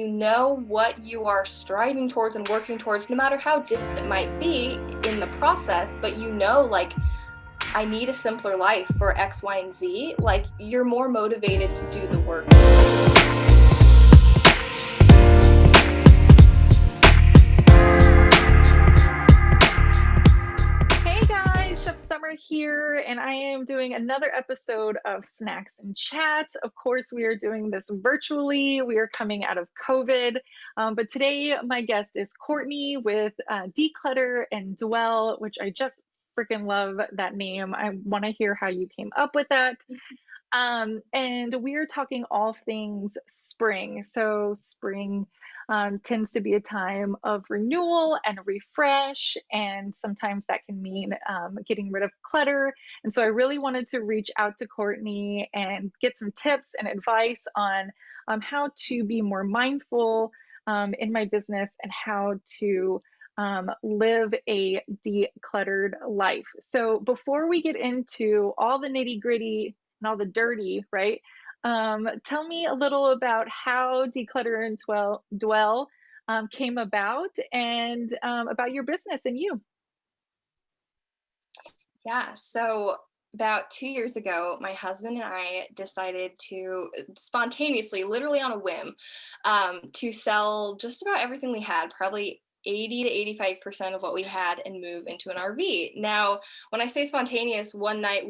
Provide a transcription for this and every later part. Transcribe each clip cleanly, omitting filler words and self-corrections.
you know what you are striving towards and working towards, no matter how different it might be in the process, but you know, like, I need a simpler life for X, Y, and Z, like, you're more motivated to do the work. Hey guys, Chef Summer here, and I am doing another episode of Snacks and Chats. Of course, we are doing this virtually. We are coming out of COVID, but today my guest is Courtney with Declutter and Dwell, which I just freaking love that name. I want to hear how you came up with that. And we're talking all things spring. So, spring tends to be a time of renewal and refresh, and sometimes that can mean getting rid of clutter. And so, I really wanted to reach out to Courtney and get some tips and advice on how to be more mindful in my business and how to live a decluttered life. So, before we get into all the nitty gritty and all the dirty, right? Tell me a little about how Declutter and Dwell came about and about your business and you. Yeah, so about 2 years ago, my husband and I decided to spontaneously, literally on a whim, to sell just about everything we had, probably 80 to 85% of what we had, and move into an RV. Now, when I say spontaneous, one night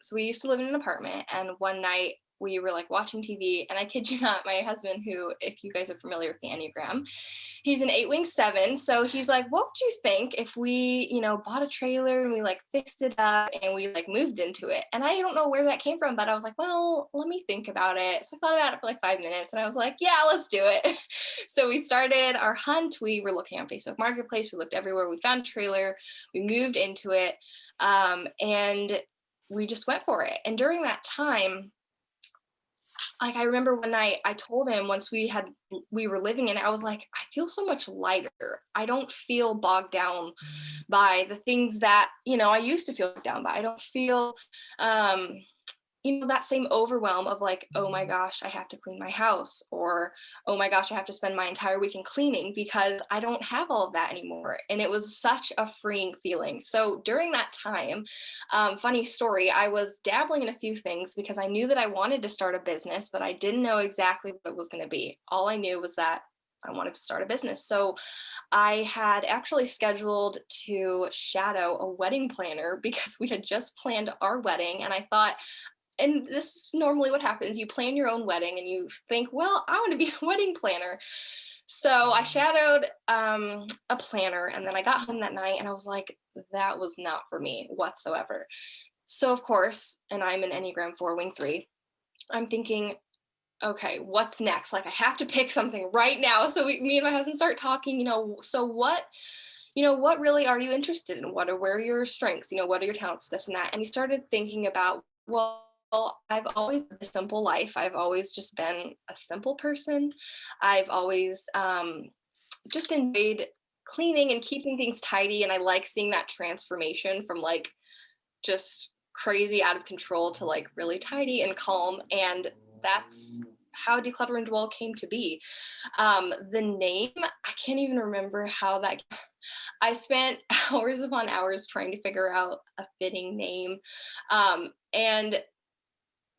so we used to live in an apartment, and one night we were like watching TV, and I kid you not, my husband, who, if you guys are familiar with the Enneagram, he's an 8 wing 7. So he's like, what would you think if we, bought a trailer and we like fixed it up and we like moved into it? And I don't know where that came from, but I was like, well, let me think about it. So I thought about it for like 5 minutes and I was like, yeah, let's do it. So we started our hunt. We were looking on Facebook Marketplace. We looked everywhere. We found a trailer. We moved into it. And we just went for it. And during that time, like, I remember one night I told him, once we were living in it, I was like, I feel so much lighter. I don't feel bogged down by the things that, I used to feel bogged down by. I don't feel um that same overwhelm of like, oh my gosh, I have to clean my house, or oh my gosh, I have to spend my entire weekend cleaning, because I don't have all of that anymore. And it was such a freeing feeling. So during that time, funny story, I was dabbling in a few things because I knew that I wanted to start a business, but I didn't know exactly what it was going to be. All I knew was that I wanted to start a business. So I had actually scheduled to shadow a wedding planner because we had just planned our wedding. And I thought, and this is normally what happens, you plan your own wedding and you think, well, I want to be a wedding planner. So I shadowed a planner, and then I got home that night and I was like, that was not for me whatsoever. So of course, and I'm an Enneagram 4 wing 3, I'm thinking, okay, what's next? Like, I have to pick something right now. So me and my husband start talking, so what really are you interested in? Where are your strengths? What are your talents, this and that? And he started thinking about, well, I've always had a simple life. I've always just been a simple person. I've always just enjoyed cleaning and keeping things tidy. And I like seeing that transformation from like just crazy out of control to like really tidy and calm. And that's how Declutter and Dwell came to be. The name, I can't even remember how that. I spent hours upon hours trying to figure out a fitting name. And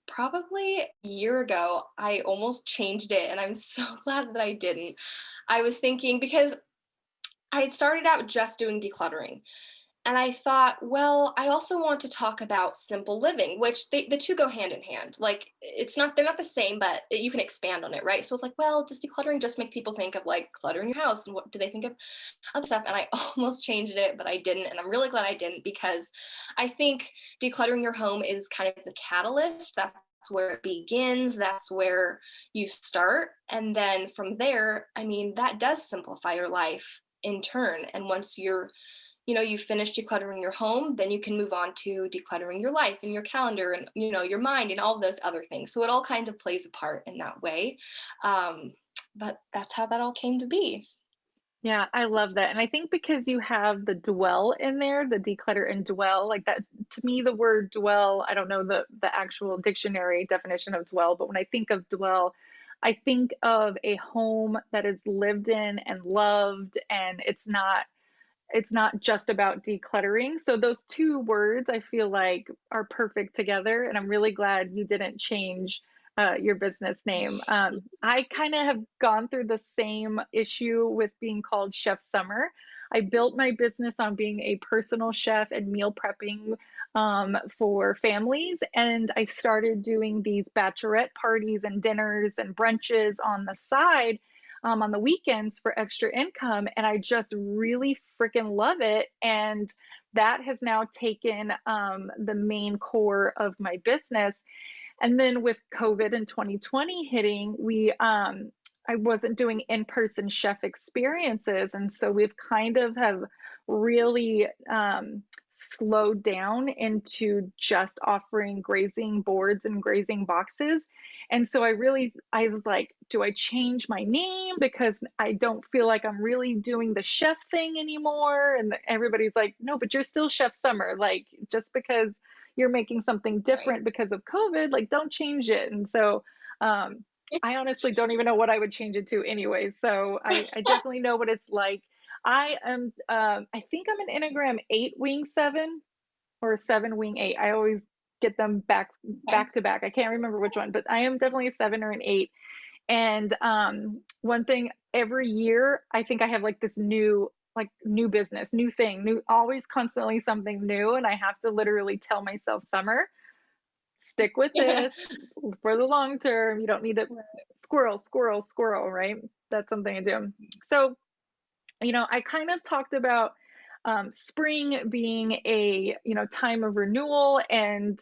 probably a year ago, I almost changed it, and I'm so glad that I didn't. I was thinking, because I had started out just doing decluttering. And I thought, well, I also want to talk about simple living, which the two go hand in hand. Like, they're not the same, but you can expand on it, right? So it's like, well, does decluttering just make people think of like cluttering your house? And what do they think of other stuff? And I almost changed it, but I didn't. And I'm really glad I didn't, because I think decluttering your home is kind of the catalyst. That's where it begins. That's where you start. And then from there, I mean, that does simplify your life in turn. And once you finish decluttering your home, then you can move on to decluttering your life and your calendar and, your mind and all of those other things. So it all kinds of plays a part in that way. But that's how that all came to be. Yeah, I love that. And I think because you have the dwell in there, the declutter and dwell, like that, to me, the word dwell, I don't know the actual dictionary definition of dwell, but when I think of dwell, I think of a home that is lived in and loved, and it's not just about decluttering. So those two words I feel like are perfect together, and I'm really glad you didn't change your business name. I kind of have gone through the same issue with being called Chef Summer. I built my business on being a personal chef and meal prepping for families, and I started doing these bachelorette parties and dinners and brunches on the side on the weekends for extra income. And I just really freaking love it. And that has now taken the main core of my business. And then with COVID in 2020 hitting, I wasn't doing in-person chef experiences. And so we've kind of have really slowed down into just offering grazing boards and grazing boxes. And so I was like, do I change my name? Because I don't feel like I'm really doing the chef thing anymore. And everybody's like, no, but you're still Chef Summer. Like, just because you're making something Right. different because of COVID, like, don't change it. And so I honestly don't even know what I would change it to anyway. So I definitely know what it's like. I think I'm an Enneagram 8 wing 7 or 7 wing 8. I always get them Okay. back to back. I can't remember which one, but I am definitely a 7 or an 8. And one thing every year, I think I have like this new business, new thing, new, always constantly something new. And I have to literally tell myself, Summer, stick with this for the long term. You don't need to squirrel, right? That's something I do. So, I kind of talked about spring being a time of renewal, and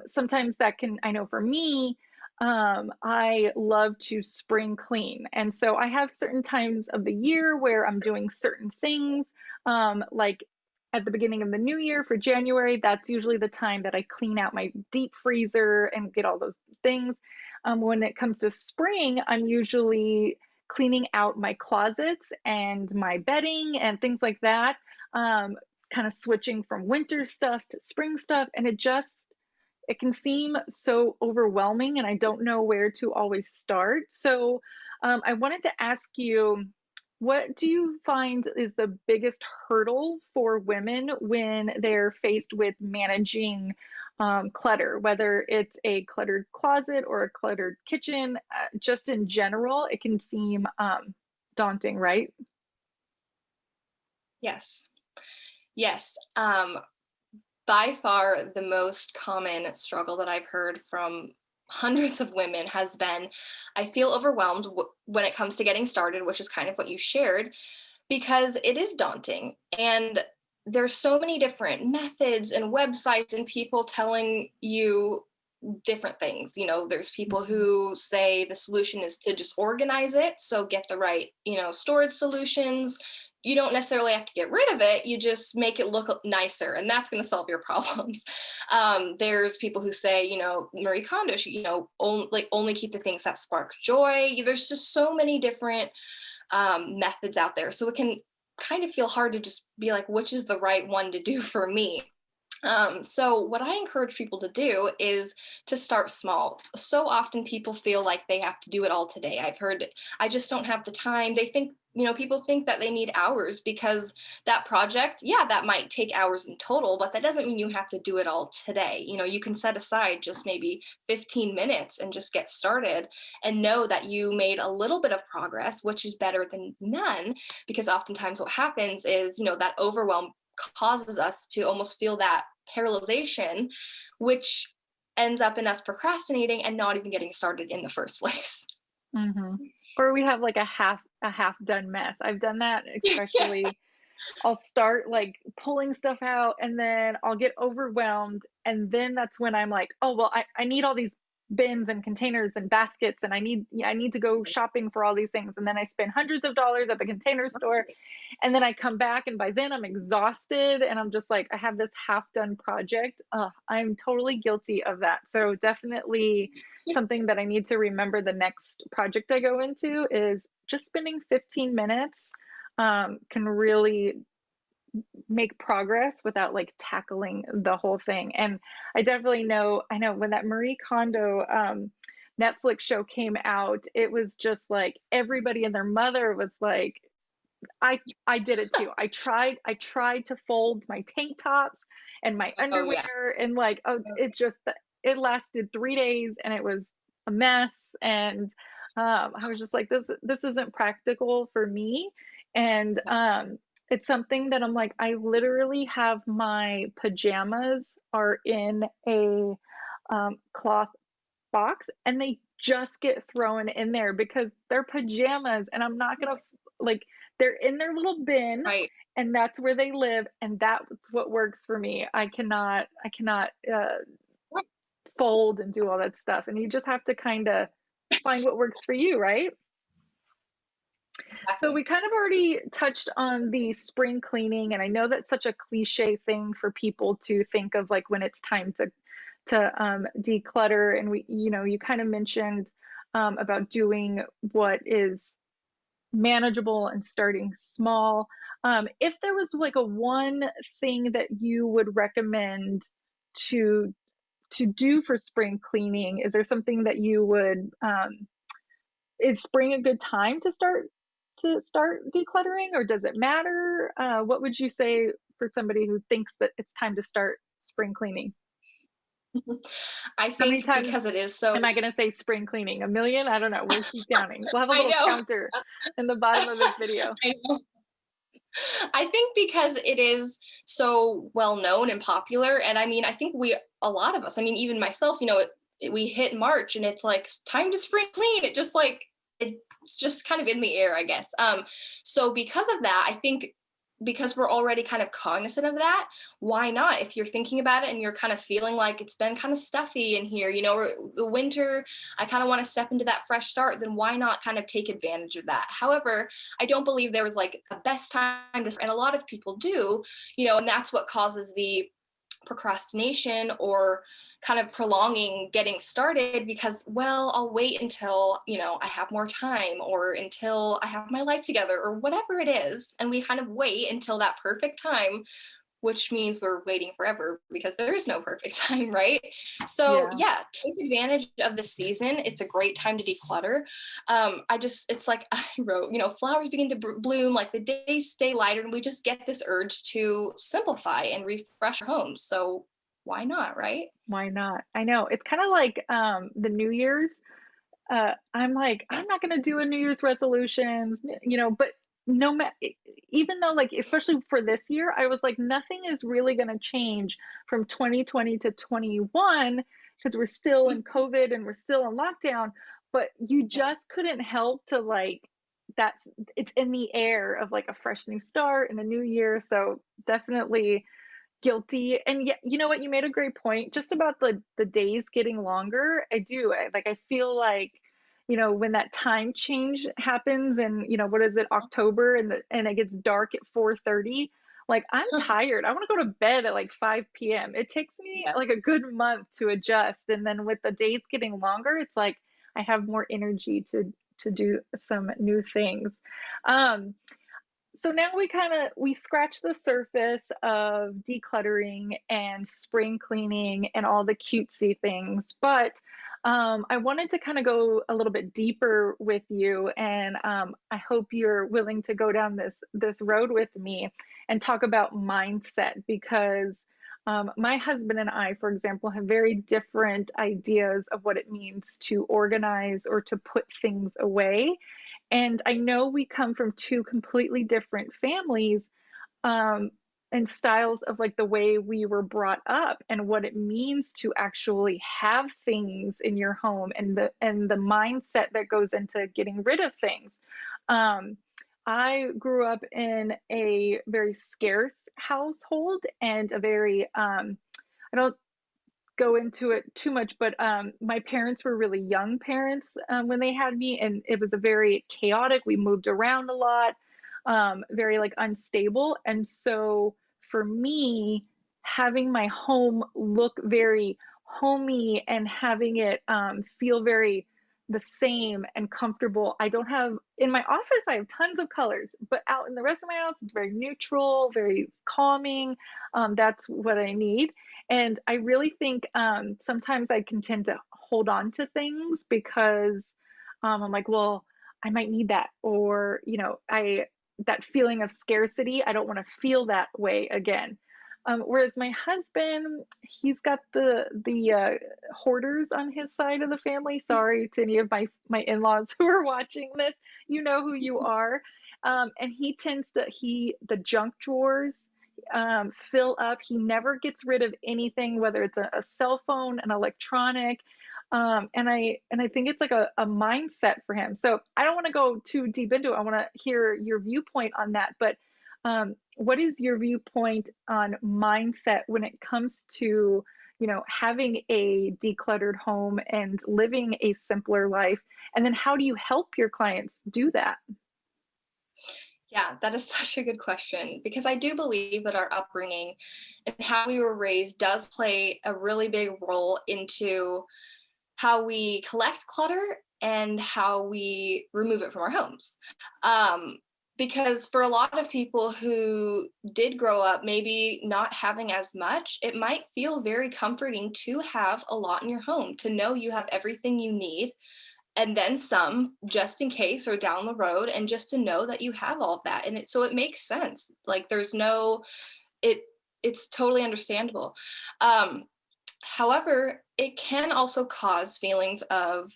sometimes that can, I know for me, I love to spring clean, and so I have certain times of the year where I'm doing certain things, like at the beginning of the new year for January. That's usually the time that I clean out my deep freezer and get all those things. When it comes to spring, I'm usually cleaning out my closets and my bedding and things like that, um, kind of switching from winter stuff to spring stuff. And it can seem so overwhelming, and I don't know where to always start. So I wanted to ask you, what do you find is the biggest hurdle for women when they're faced with managing clutter, whether it's a cluttered closet or a cluttered kitchen? Just in general, it can seem daunting, right? Yes. Yes. By far, the most common struggle that I've heard from hundreds of women has been, I feel overwhelmed when it comes to getting started, which is kind of what you shared, because it is daunting. And there's so many different methods and websites and people telling you different things. There's people Mhm. who say the solution is to just organize it. So get the right, storage solutions. You don't necessarily have to get rid of it. You just make it look nicer, and that's going to solve your problems. There's people who say, Marie Kondo should, only keep the things that spark joy. There's just so many different methods out there. So it can kind of feel hard to just be like, which is the right one to do for me? So, what I encourage people to do is to start small. So often people feel like they have to do it all today. I've heard, I just don't have the time. They think, people think that they need hours because that project, yeah, that might take hours in total, but that doesn't mean you have to do it all today. You can set aside just maybe 15 minutes and just get started and know that you made a little bit of progress, which is better than none. Because oftentimes what happens is, that overwhelm causes us to almost feel that paralyzation, which ends up in us procrastinating and not even getting started in the first place. Mhm. Or we have like a half done mess. I've done that, Yeah. especially I'll start like pulling stuff out, and then I'll get overwhelmed. And then that's when I'm like, oh, well, I need all these bins and containers and baskets, and I need to go shopping for all these things. And then I spend hundreds of dollars at the container store, and then I come back, and by then I'm exhausted, and I'm just like, I have this half done project. I'm totally guilty of that. So definitely something that I need to remember the next project I go into is just spending 15 minutes can really make progress without like tackling the whole thing. And I know when that Marie Kondo Netflix show came out, it was just like everybody and their mother was like, I did it too. I tried to fold my tank tops and my Oh yeah. underwear, and like, oh, it just it lasted 3 days and it was a mess. And I was just like, this isn't practical for me. And it's something that I'm like, I literally have my pajamas are in a cloth box, and they just get thrown in there because they're pajamas, and I'm not gonna like, they're in their little bin, Right. and that's where they live, and that's what works for me. I cannot fold and do all that stuff, and you just have to kind of find what works for you, right? So Exactly. we kind of already touched on the spring cleaning, and I know that's such a cliche thing for people to think of, like when it's time to declutter. And you kind of mentioned about doing what is manageable and starting small. If there was like a one thing that you would recommend to to do for spring cleaning, is there something that you would is spring a good time to start decluttering, or does it matter? What would you say for somebody who thinks that it's time to start spring cleaning? I How many think times because it is so. am I going to say spring cleaning? A million? I don't know. We'll keep counting. We'll have a I little know. counter in the bottom of this video. I know. I think because it is so well known and popular. And I mean, I think a lot of us, I mean, even myself, we hit March and it's like time to spring clean. It's just kind of in the air, I guess. So because of that, I think because we're already kind of cognizant of that, why not? If you're thinking about it and you're kind of feeling like it's been kind of stuffy in here, or the winter, I kind of want to step into that fresh start, then why not kind of take advantage of that? However, I don't believe there was like a best time to start, and a lot of people do, and that's what causes the procrastination or kind of prolonging getting started because, well, I'll wait until, I have more time or until I have my life together or whatever it is. And we kind of wait until that perfect time, which means we're waiting forever because there is no perfect time, right? So, Yeah. yeah, take advantage of the season. It's a great time to declutter. It's like I wrote, flowers begin to bloom, like the days stay lighter, and we just get this urge to simplify and refresh our homes. So, why not, right? Why not? I know. It's kind of like the New Year's. I'm like, Yeah. I'm not going to do a New Year's resolutions, but no matter, even though, like, especially for this year, I was like, nothing is really going to change from 2020 to 21 because we're still in COVID and we're still in lockdown. But you just couldn't help to like, that's it's in the air of like a fresh new start and a new year. So definitely guilty. And yet, you know what? You made a great point just about the days getting longer. I feel like, when that time change happens and, what is it, October, and it gets dark at 4:30, like I'm tired. I want to go to bed at like 5 p.m. It takes me like a Yes. good month to adjust. And then with the days getting longer, it's like I have more energy to do some new things. Um, so now we scratch the surface of decluttering and spring cleaning and all the cutesy things, but I wanted to kind of go a little bit deeper with you, and I hope you're willing to go down this road with me and talk about mindset, because my husband and I, for example, have very different ideas of what it means to organize or to put things away. And I know we come from two completely different families, um, and styles of like the way we were brought up and what it means to actually have things in your home, and the mindset that goes into getting rid of things. Um, I grew up in a very scarce household and a very I don't go into it too much, but my parents were really young parents when they had me, and it was a very chaotic. We moved around a lot, very like unstable, and so for me, having my home look very homey and having it feel very the same and comfortable. I don't have in my office. I have tons of colors, but out in the rest of my house, it's very neutral, very calming. That's what I need. And I really think sometimes I can tend to hold on to things because I'm like, well, I might need that, or I that feeling of scarcity. I don't want to feel that way again. Whereas my husband, he's got the hoarders on his side of the family. Sorry to any of my in-laws who are watching this, you know who you are. And he tends to he the junk drawers fill up. He never gets rid of anything, whether it's a cell phone, an electronic. And I think it's like a mindset for him. So I don't want to go too deep into it. I want to hear your viewpoint on that. But what is your viewpoint on mindset when it comes to having a decluttered home and living a simpler life? And then how do you help your clients do that? Yeah, that is such a good question because I do believe that our upbringing and how we were raised does play a really big role into how we collect clutter and how we remove it from our homes. Um, because for a lot of people who did grow up maybe not having as much, it might feel very comforting to have a lot in your home, to know you have everything you need and then some just in case or down the road, and just to know that you have all of that. And so it makes sense. Like there's no, it, it's totally understandable. Um, However, it can also cause feelings of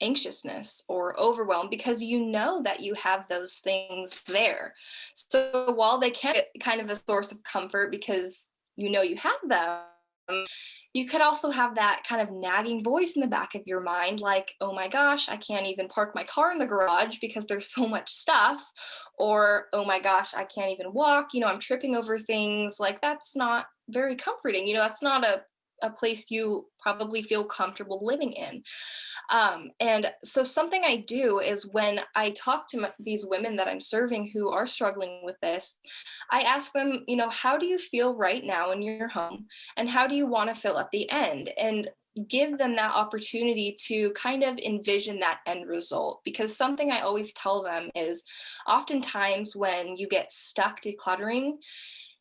anxiousness or overwhelm because you know that you have those things there. So while they can get kind of a source of comfort because you know you have them, you could also have that kind of nagging voice in the back of your mind, like, oh my gosh, I can't even park my car in the garage because there's so much stuff. Or, oh my gosh, I can't even walk. I'm tripping over things. Like, that's not very comforting. That's not a place you probably feel comfortable living in. And so, something I do is when I talk to these women that I'm serving who are struggling with this, I ask them, how do you feel right now in your home? And how do you want to feel at the end? And give them that opportunity to kind of envision that end result. Because something I always tell them is oftentimes when you get stuck decluttering,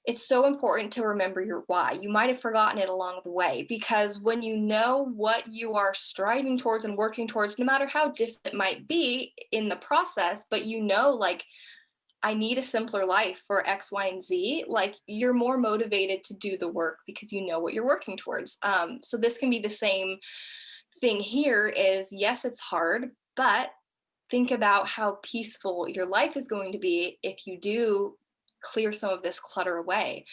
it's so important to remember your why. You might have forgotten it along the way because when you know what you are striving towards and working towards, no matter how different it might be in the process, but like, I need a simpler life for X, Y, and Z, like you're more motivated to do the work because you know what you're working towards. So this can be the same thing here is yes, it's hard, but think about how peaceful your life is going to be if you do clear some of this clutter away.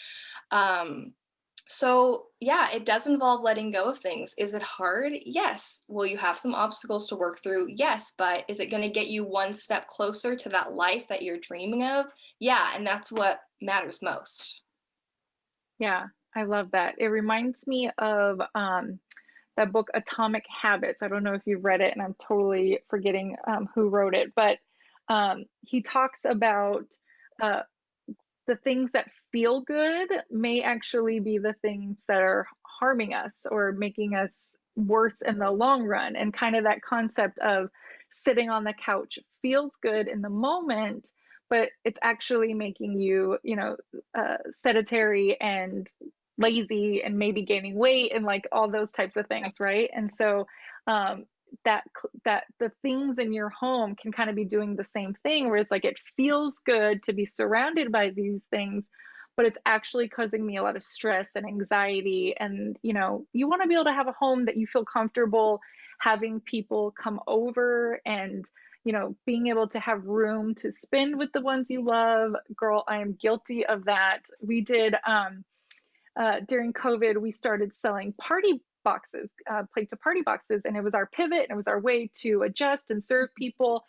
Um, so, yeah, it does involve letting go of things. Is it hard? Yes. Will you have some obstacles to work through? Yes. But is it going to get you one step closer to that life that you're dreaming of? Yeah. And that's what matters most. Yeah, I love that. It reminds me of that book Atomic Habits. I don't know if you've read it, and I'm totally forgetting who wrote it, but he talks about uh, the things that feel good may actually be the things that are harming us or making us worse in the long run. And kind of that concept of sitting on the couch feels good in the moment, but it's actually making you, sedentary and lazy and maybe gaining weight and like all those types of things, right? And so um, that the things in your home can kind of be doing the same thing, where it's like it feels good to be surrounded by these things, but it's actually causing me a lot of stress and anxiety. And you want to be able to have a home that you feel comfortable having people come over, and being able to have room to spend with the ones you love. Girl, I am guilty of that. We did during COVID, we started selling party boxes, plate to party boxes, and it was our pivot, and it was our way to adjust and serve people.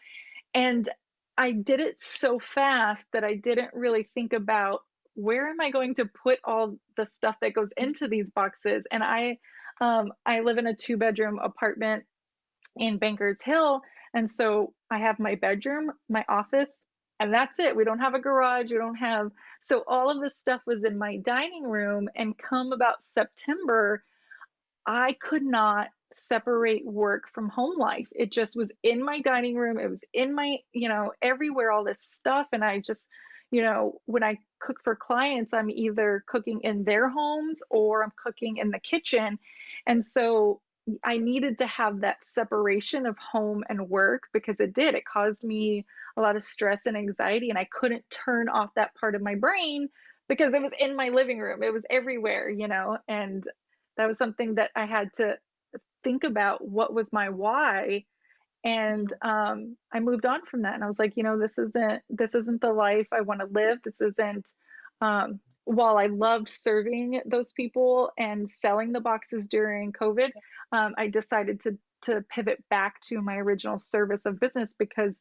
And I did it so fast that I didn't really think about, where am I going to put all the stuff that goes into these boxes. And I live in a 2-bedroom apartment in Bankers Hill. And so I have my bedroom, my office, and that's it. We don't have a garage. We don't have, so all of this stuff was in my dining room. And come about September, I could not separate work from home life. It just was in my dining room. It was in my, everywhere, all this stuff. And I just, when I cook for clients, I'm either cooking in their homes or I'm cooking in the kitchen. And so I needed to have that separation of home and work because it caused me a lot of stress and anxiety, and I couldn't turn off that part of my brain because it was in my living room. It was everywhere, and that was something that I had to think about. What was my why? And Mhm. I moved on from that, and I was like, this isn't the life I want to live. This isn't. While I loved serving those people and selling the boxes during COVID, I decided to pivot back to my original service of business because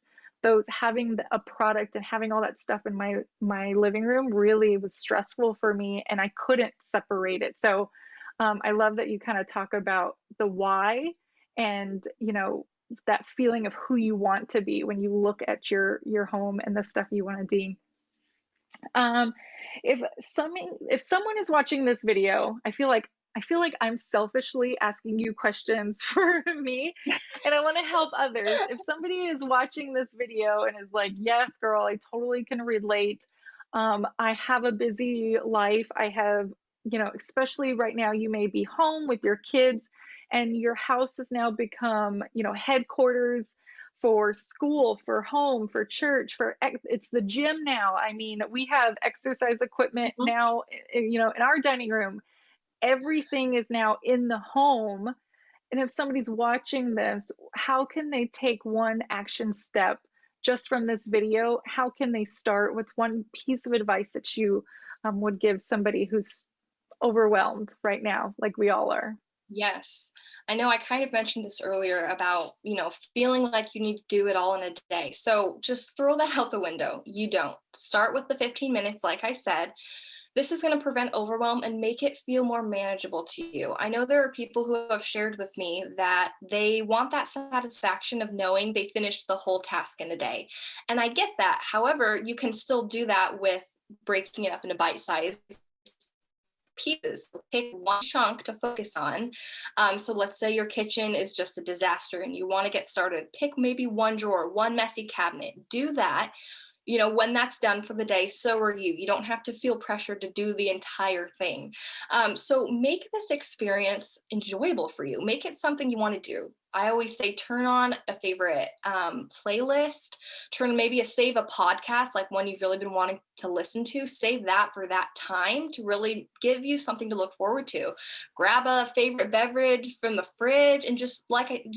those having a product and having all that stuff in my living room really was stressful for me, and I couldn't separate it. So I love that you kind of talk about the why, and that feeling of who you want to be when you look at your home and the stuff you want to do. Um, if someone is watching this video, I feel like I'm selfishly asking you questions for me, and I want to help others. If somebody is watching this video and is like, "Yes, girl, I totally can relate. I have a busy life. I have, especially right now, you may be home with your kids, and your house has now become, headquarters for school, for home, for church, it's the gym now. I mean, we have exercise equipment Mhm. now, in our dining room. Everything is now in the home. And if somebody's watching this, how can they take one action step just from this video? How can they start? What's one piece of advice that you would give somebody who's overwhelmed right now, like we all are? Yes. I know I kind of mentioned this earlier about, feeling like you need to do it all in a day. So just throw that out the window. You don't. Start with the 15 minutes, like I said. This is going to prevent overwhelm and make it feel more manageable to you. I know there are people who have shared with me that they want that satisfaction of knowing they finished the whole task in a day. And I get that. However, you can still do that with breaking it up into bite sized pieces. Pick one chunk to focus on. So let's say your kitchen is just a disaster and you want to get started. Pick maybe one drawer, one messy cabinet. Do that. When that's done for the day, so are you. You don't have to feel pressured to do the entire thing. So make this experience enjoyable for you. Make it something you want to do. I always say turn on a favorite playlist, save a podcast, like one you've really been wanting to listen to, save that for that time to really give you something to look forward to. Grab a favorite beverage from the fridge and just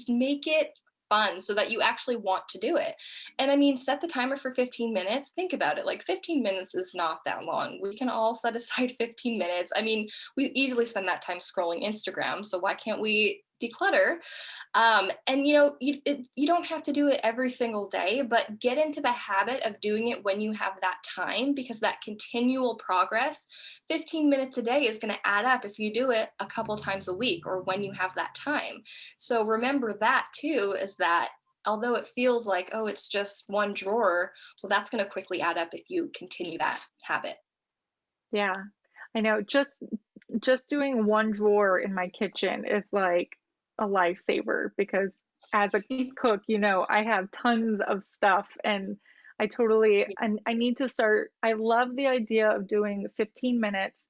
make it fun so that you actually want to do it. And I mean, set the timer for 15 minutes. Think about it. Like 15 minutes is not that long. We can all set aside 15 minutes. I mean, we easily spend that time scrolling Instagram. So why can't we declutter? And you don't have to do it every single day, but get into the habit of doing it when you have that time, because that continual progress, 15 minutes a day, is going to add up if you do it a couple times a week or when you have that time. So remember that too, is that although it feels like, oh, it's just one drawer, well, that's going to quickly add up if you continue that habit. Yeah, I know. Just doing one drawer in my kitchen is like a lifesaver because as a cook, I have tons of stuff, and I need to start. I love the idea of doing 15 minutes.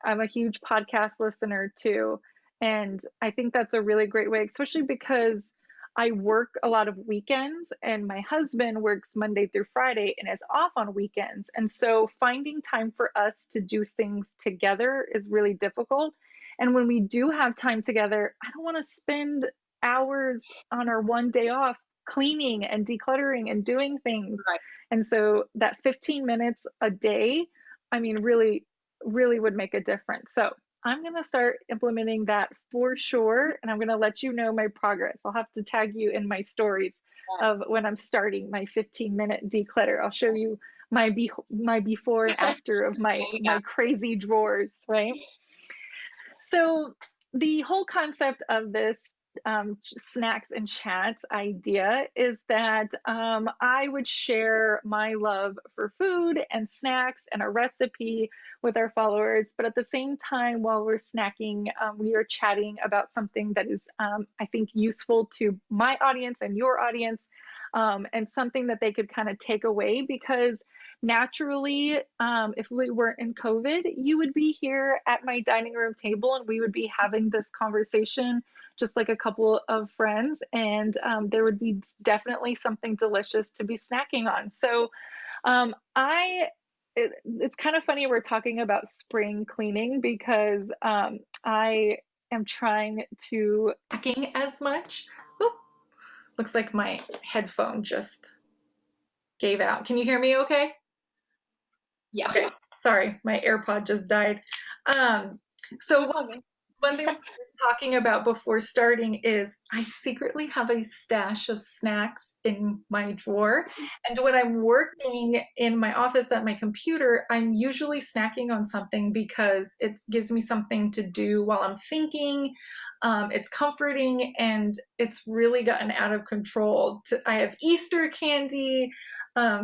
I'm a huge podcast listener too. And I think that's a really great way, especially because I work a lot of weekends and my husband works Monday through Friday and is off on weekends. And so finding time for us to do things together is really difficult. And when we do have time together, I don't want to spend hours on our one day off cleaning and decluttering and doing things. Right. And so that 15 minutes a day, I mean, really would make a difference. So I'm going to start implementing that for sure. And I'm going to let you know my progress. I'll have to tag you in my stories of when I'm starting my 15-minute declutter. I'll show you my before and after of my Yeah. crazy drawers, right? So the whole concept of this snacks and chats idea is that I would share my love for food and snacks and a recipe with our followers. But at the same time, while we're snacking, we are chatting about something that is, I think, useful to my audience and your audience. and something that they could kind of take away, because naturally, if we weren't in COVID, you would be here at my dining room table and we would be having this conversation just like a couple of friends, and there would be definitely something delicious to be snacking on. So it's kind of funny we're talking about spring cleaning, because I am trying to hacking as much. Oop, looks like my headphone just gave out. Can you hear me okay? Yeah. Okay. Sorry, my AirPod just died. Um, so No problem. one thing we were talking about before starting is I secretly have a stash of snacks in my drawer. And when I'm working in my office at my computer, I'm usually snacking on something because it gives me something to do while I'm thinking. It's comforting, and it's really gotten out of control. I have Easter candy,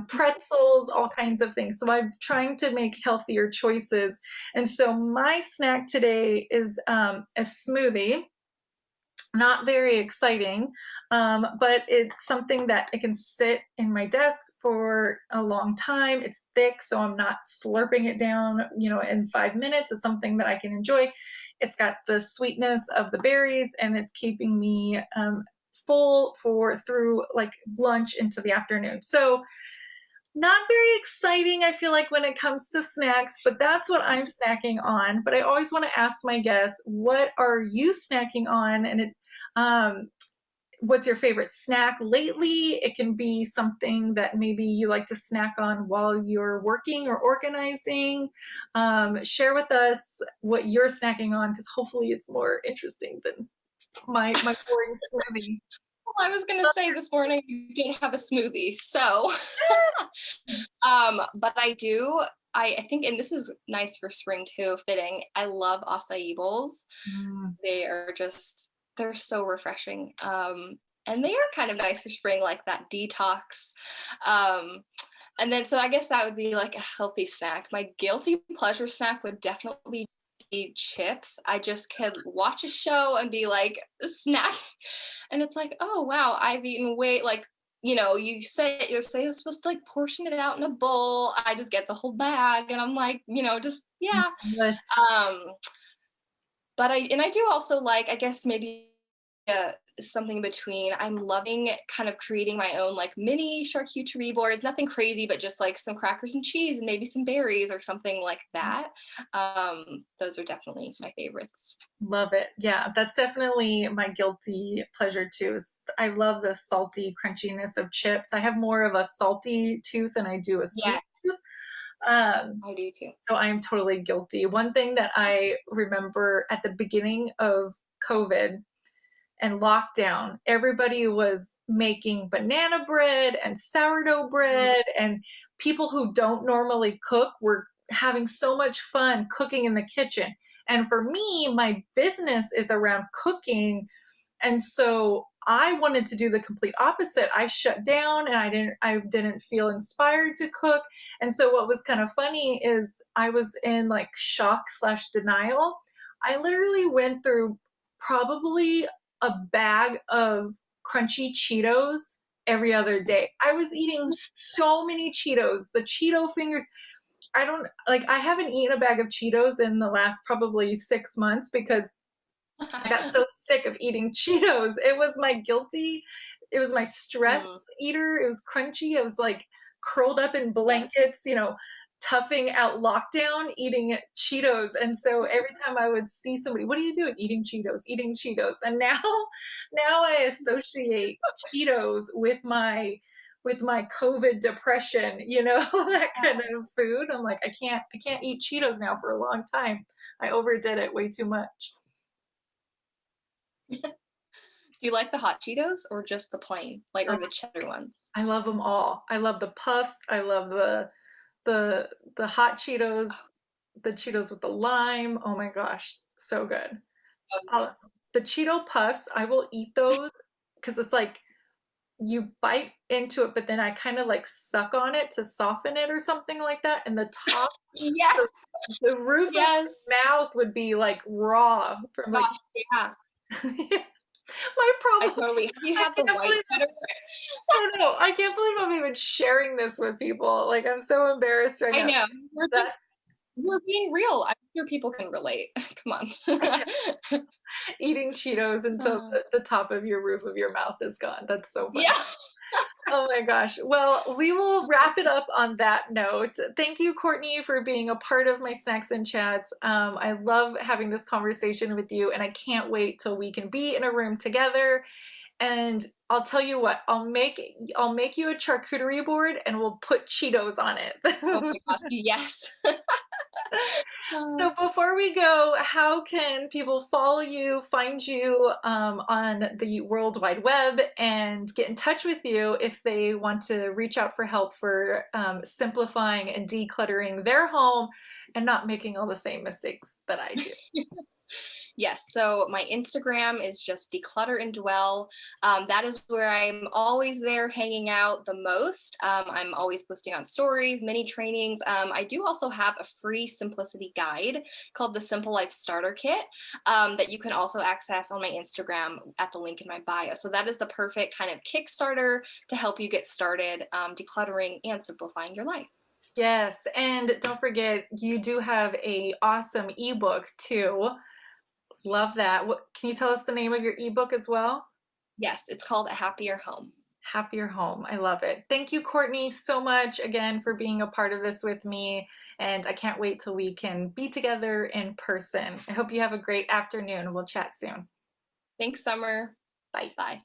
pretzels, all kinds of things. So I'm trying to make healthier choices. And so my snack today is a smoothie. Not very exciting, but it's something that it can sit in my desk for a long time. It's thick, so I'm not slurping it down, in 5 minutes. It's something that I can enjoy. It's got the sweetness of the berries, and it's keeping me full through like lunch into the afternoon. So not very exciting, I feel like, when it comes to snacks, but that's what I'm snacking on. But I always want to ask my guests, what are you snacking on? And what's your favorite snack lately? It can be something that maybe you like to snack on while you're working or organizing. Share with us what you're snacking on, because hopefully it's more interesting than my boring smoothie. Well, I was gonna say this morning you didn't have a smoothie, so but I think, and this is nice for spring too, fitting. I love acai bowls. Mm. They're so refreshing. And they are kind of nice for spring, like that detox. Um, and then so I guess that would be like a healthy snack. My guilty pleasure snack would definitely be chips. I just could watch a show and be like snack, and it's like, oh wow, I've eaten way like you say you're supposed to like portion it out in a bowl. I just get the whole bag, and I'm like, just yeah. Yes. Um, but I do also like, I guess maybe uh, something in between. I'm loving kind of creating my own like mini charcuterie boards. Nothing crazy, but just like some crackers and cheese and maybe some berries or something like that. Those are definitely my favorites. Love it. Yeah, that's definitely my guilty pleasure too. I love the salty crunchiness of chips. I have more of a salty tooth than I do a Yeah, sweet tooth. Um, I do too. so I'm totally guilty. One thing that I remember at the beginning of COVID and lockdown, everybody was making banana bread and sourdough bread, and people who don't normally cook were having so much fun cooking in the kitchen. And for me, my business is around cooking, and so I wanted to do the complete opposite. I shut down, and I didn't feel inspired to cook. And so what was kind of funny is I was in like shock/denial. I literally went through probably a bag of crunchy Cheetos every other day. I was eating so many Cheetos, the Cheeto fingers. I haven't eaten a bag of Cheetos in the last probably 6 months because I got so sick of eating Cheetos. It was my stress Mm. eater. It was crunchy. I was like curled up in blankets, toughing out lockdown, eating Cheetos. And so every time I would see somebody, what are you doing? Eating Cheetos, eating Cheetos. And now I associate Cheetos with my COVID depression, that kind of food. I'm like, I can't eat Cheetos now for a long time. I overdid it way too much. Do you like the hot Cheetos or just the plain, like, or the cheddar ones? I love them all. I love the puffs. I love the hot Cheetos, the Cheetos with the lime. Oh my gosh, so good. Oh, Uh, the Cheeto puffs, I will eat those because it's like you bite into it, but then I kind of like suck on it to soften it or something like that. And the top, the, yes, the roof of yes. my mouth would be like raw from like Gosh, yeah. My I problem, totally, have you I had the can't white believe, cheddar? I don't know, I can't believe I'm even sharing this with people. Like, I'm so embarrassed right I now. know. That's We're being real. I'm sure people can relate. Come on. eating Cheetos until Uh, the top of your roof of your mouth is gone. That's so yeah. funny. Oh my gosh. Well, we will wrap it up on that note. Thank you, Courtney, for being a part of my Snacks and Chats. I love having this conversation with you, and I can't wait till we can be in a room together. And I'll tell you what, I'll make you a charcuterie board and we'll put Cheetos on Oh it. my gosh. Yes. Uh, So before we go, how can people follow you, find you on the World Wide Web, and get in touch with you if they want to reach out for help for simplifying and decluttering their home and not making all the same mistakes that I do? Yes, so my Instagram is just declutter and dwell. That is where I'm always there hanging out the most. I'm always posting on stories, mini trainings. I do also have a free simplicity guide called the Simple Life Starter Kit that you can also access on my Instagram at the link in my bio. So that is the perfect kind of Kickstarter to help you get started decluttering and simplifying your life. Yes, and don't forget, you do have a awesome ebook too. Love that. What, can you tell us the name of your ebook as well? Yes, it's called A Happier Home. Happier Home. I love it. Thank you, Courtney, so much again for being a part of this with me. And I can't wait till we can be together in person. I hope you have a great afternoon. We'll chat soon. Thanks, Summer. Bye. Bye.